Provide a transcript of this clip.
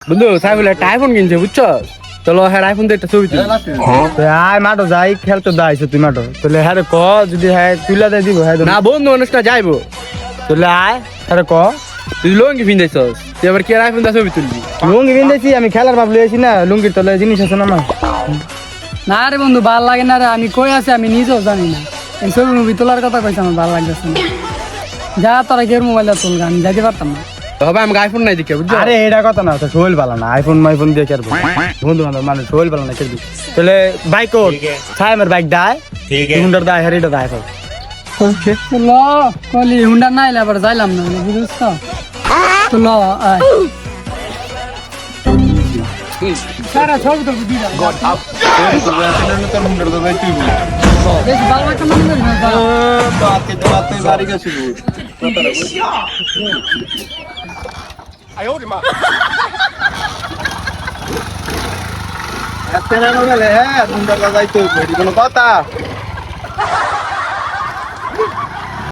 বন্ধু সাইফুল একটা আইফোন কিনছে বুঝছো, চলো হ্যাঁ আইফোন দিয়ে একটা ছবি তুলি। আয় মাঠো যাই খেলতে দাইছো তুই মাঠো তাহলে হ্যাঁ ক যদি হ্যাঁ তুইলা দিয়ে দিব হ্যাঁ না বন্ধু অনুষ্ঠান যাইবো, তাহলে আয় হ্যাঁ ক তুই লঙ্গি পিন্ধাইছস, তুই আবার কি আইফোন দিয়ে ছবি তুলবি? লুঙ্গি পিন্দেছি আমি খেলার ভাব লইছি না লুঙ্গির তলে জিনিস আছে না আমার না রে বন্ধু ভাল লাগে না রে, আমি কই আছি আমি নিজেও জানি না। এই ছবি মুভি তোলার কথা কইছে আমার ভালো লাগতেছে না। যা তোরা গের মোবাইলটা তুলগা, আমি যাইতে পারতাম না। হবে আমাকে আইফোন নাই দেখে বুঝছো। আরে এটা কথা না শোল পালা না আইফোন মাইফোন দিয়ে খেলবো বন্ধু বান্ধব মানে শোল পালা না খেলবি তাহলে বাইক ওর ছায় আমার বাইক দায় হুন্ডার দায় হ্যাঁ এটা দায় সব তো ল কলি হুন্ডা না এলে আবার যাইলাম না বুঝছ তো। তো ল আয় সারা ছবি তো দিদা বেশ ভালো একটা মনে করি না হ্যাঁ কথা